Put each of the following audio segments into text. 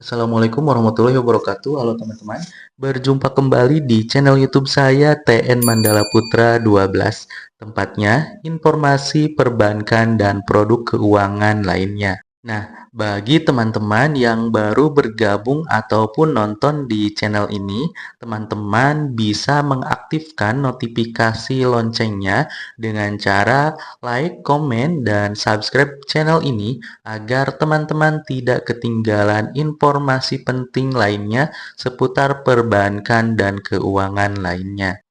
Assalamualaikum warahmatullahi wabarakatuh. Halo teman-teman, berjumpa kembali di channel YouTube saya TN Mandala Putra 12. Tempatnya informasi perbankan dan produk keuangan lainnya. Nah, bagi teman-teman yang baru bergabung ataupun nonton di channel ini, teman-teman bisa mengaktifkan notifikasi loncengnya dengan cara like, komen, dan subscribe channel ini agar teman-teman tidak ketinggalan informasi penting lainnya seputar perbankan dan keuangan lainnya.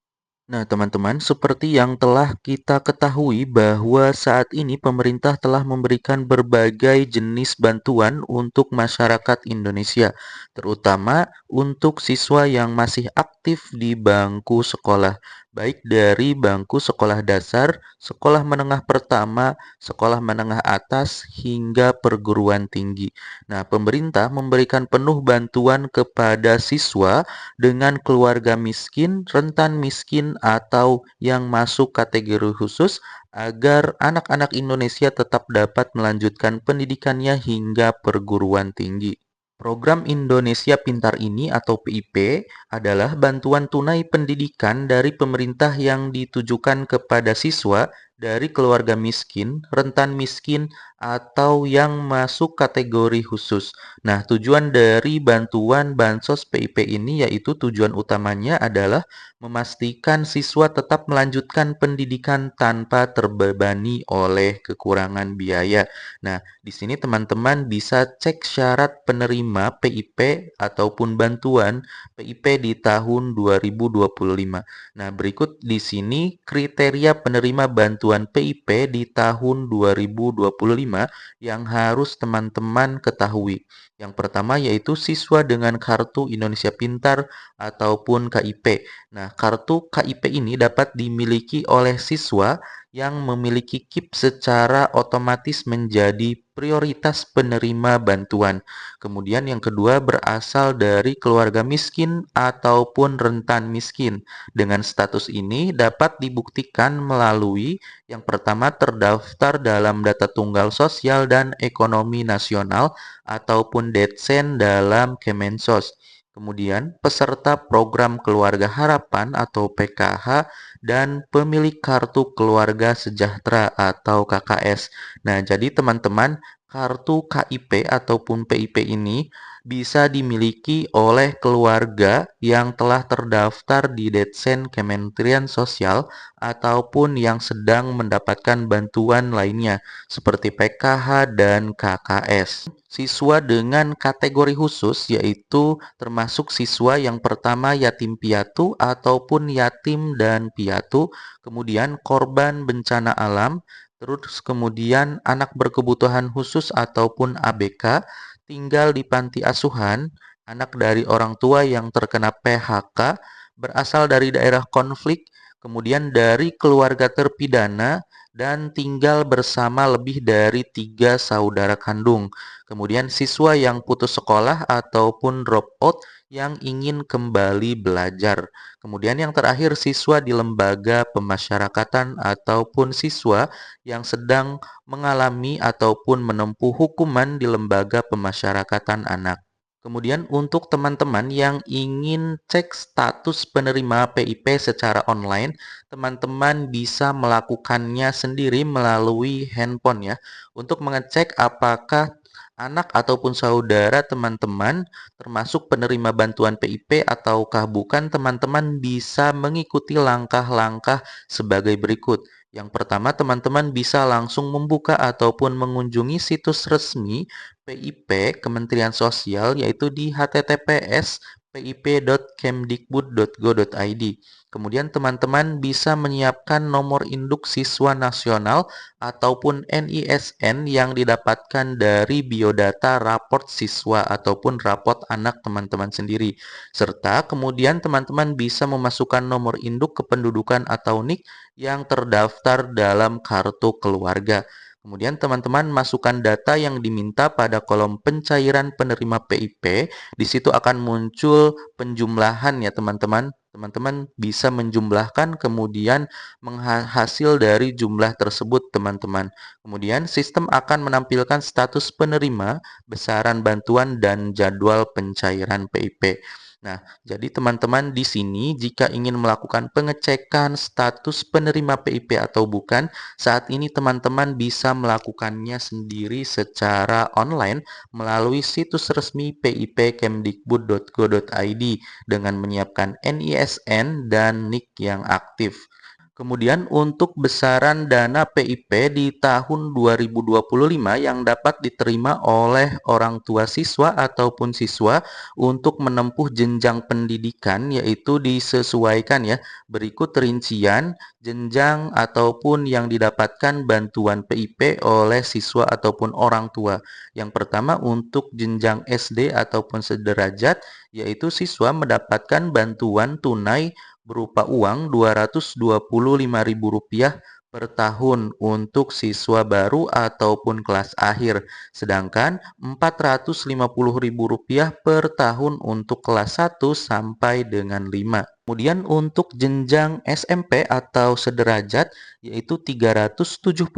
Nah, teman-teman, seperti yang telah kita ketahui bahwa saat ini pemerintah telah memberikan berbagai jenis bantuan untuk masyarakat Indonesia, terutama untuk siswa yang masih aktif di bangku sekolah, baik dari bangku sekolah dasar, sekolah menengah pertama, sekolah menengah atas, hingga perguruan tinggi. Nah, pemerintah memberikan penuh bantuan kepada siswa dengan keluarga miskin, rentan miskin, atau yang masuk kategori khusus agar anak-anak Indonesia tetap dapat melanjutkan pendidikannya hingga perguruan tinggi. Program Indonesia Pintar ini atau PIP adalah bantuan tunai pendidikan dari pemerintah yang ditujukan kepada siswa dari keluarga miskin, rentan miskin, atau yang masuk kategori khusus. Nah, tujuan dari bantuan Bansos PIP ini yaitu tujuan utamanya adalah memastikan siswa tetap melanjutkan pendidikan tanpa terbebani oleh kekurangan biaya. Nah, di sini teman-teman bisa cek syarat penerima PIP ataupun bantuan PIP di tahun 2025. Nah, berikut di sini kriteria penerima bantuan PIP di tahun 2025 yang harus teman-teman ketahui. Yang pertama yaitu siswa dengan kartu Indonesia Pintar ataupun KIP. Nah, kartu KIP ini dapat dimiliki oleh siswa yang memiliki KIP secara otomatis menjadi prioritas penerima bantuan. Kemudian yang kedua berasal dari keluarga miskin ataupun rentan miskin. Dengan status ini dapat dibuktikan melalui yang pertama terdaftar dalam data tunggal sosial dan ekonomi nasional ataupun Detsen dalam Kemensos. Kemudian, peserta program Keluarga Harapan atau PKH dan pemilik kartu keluarga sejahtera atau KKS. Nah, jadi teman-teman, kartu KIP ataupun PIP ini bisa dimiliki oleh keluarga yang telah terdaftar di Detsen Kementerian Sosial ataupun yang sedang mendapatkan bantuan lainnya seperti PKH dan KKS. Siswa dengan kategori khusus yaitu termasuk siswa yang pertama yatim piatu ataupun yatim dan piatu, kemudian korban bencana alam, terus kemudian anak berkebutuhan khusus ataupun ABK, tinggal di panti asuhan, anak dari orang tua yang terkena PHK, berasal dari daerah konflik, kemudian dari keluarga terpidana, dan tinggal bersama lebih dari 3 saudara kandung. Kemudian siswa yang putus sekolah ataupun drop out yang ingin kembali belajar. Kemudian yang terakhir siswa di lembaga pemasyarakatan ataupun siswa yang sedang mengalami ataupun menempuh hukuman di lembaga pemasyarakatan anak. Kemudian untuk teman-teman yang ingin cek status penerima PIP secara online, teman-teman bisa melakukannya sendiri melalui handphone ya, untuk mengecek apakah anak ataupun saudara teman-teman termasuk penerima bantuan PIP ataukah bukan. Teman-teman bisa mengikuti langkah-langkah sebagai berikut. Yang pertama, teman-teman bisa langsung membuka ataupun mengunjungi situs resmi PIP Kementerian Sosial yaitu di https pip.kemdikbud.go.id. Kemudian teman-teman bisa menyiapkan nomor induk siswa nasional ataupun NISN yang didapatkan dari biodata raport siswa ataupun raport anak teman-teman sendiri. Serta kemudian teman-teman bisa memasukkan nomor induk kependudukan atau NIK yang terdaftar dalam kartu keluarga. Kemudian teman-teman masukkan data yang diminta pada kolom pencairan penerima PIP. Di situ akan muncul penjumlahan ya teman-teman. Teman-teman bisa menjumlahkan kemudian menghasil dari jumlah tersebut teman-teman. Kemudian sistem akan menampilkan status penerima, besaran bantuan, dan jadwal pencairan PIP. Nah, jadi teman-teman di sini jika ingin melakukan pengecekan status penerima PIP atau bukan, saat ini teman-teman bisa melakukannya sendiri secara online melalui situs resmi pipkemdikbud.go.id dengan menyiapkan NISN dan NIK yang aktif. Kemudian untuk besaran dana PIP di tahun 2025 yang dapat diterima oleh orang tua siswa ataupun siswa untuk menempuh jenjang pendidikan yaitu disesuaikan ya. Berikut rincian jenjang ataupun yang didapatkan bantuan PIP oleh siswa ataupun orang tua. Yang pertama untuk jenjang SD ataupun sederajat yaitu siswa mendapatkan bantuan tunai berupa uang Rp225.000 per tahun untuk siswa baru ataupun kelas akhir, sedangkan Rp450.000 per tahun untuk kelas 1 sampai dengan 5. Kemudian untuk jenjang SMP atau sederajat yaitu Rp375.000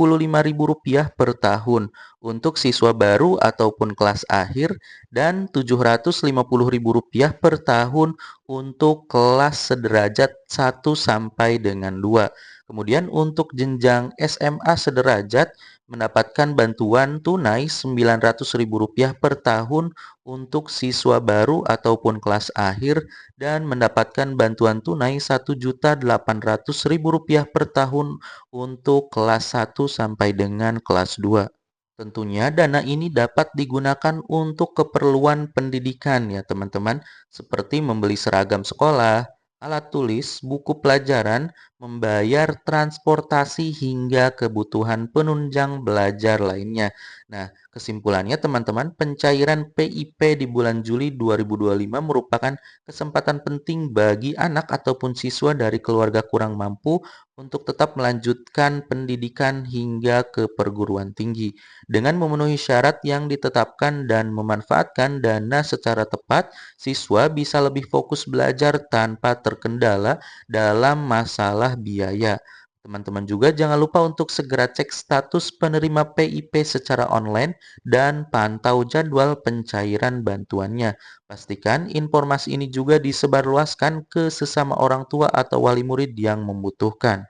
per tahun untuk siswa baru ataupun kelas akhir dan Rp750.000 per tahun untuk kelas sederajat 1 sampai dengan 2. Kemudian untuk jenjang SMA sederajat mendapatkan bantuan tunai Rp900.000 per tahun untuk siswa baru ataupun kelas akhir dan mendapatkan bantuan tunai Rp1.800.000 per tahun untuk kelas 1 sampai dengan kelas 2. Tentunya dana ini dapat digunakan untuk keperluan pendidikan ya teman-teman, seperti membeli seragam sekolah, alat tulis, buku pelajaran, membayar transportasi hingga kebutuhan penunjang belajar lainnya. Nah, kesimpulannya teman-teman, pencairan PIP di bulan Juli 2025 merupakan kesempatan penting bagi anak ataupun siswa dari keluarga kurang mampu untuk tetap melanjutkan pendidikan hingga ke perguruan tinggi. Dengan memenuhi syarat yang ditetapkan dan memanfaatkan dana secara tepat, siswa bisa lebih fokus belajar tanpa terkendala dalam masalah biaya. Teman-teman juga jangan lupa untuk segera cek status penerima PIP secara online dan pantau jadwal pencairan bantuannya. Pastikan informasi ini juga disebarluaskan ke sesama orang tua atau wali murid yang membutuhkan.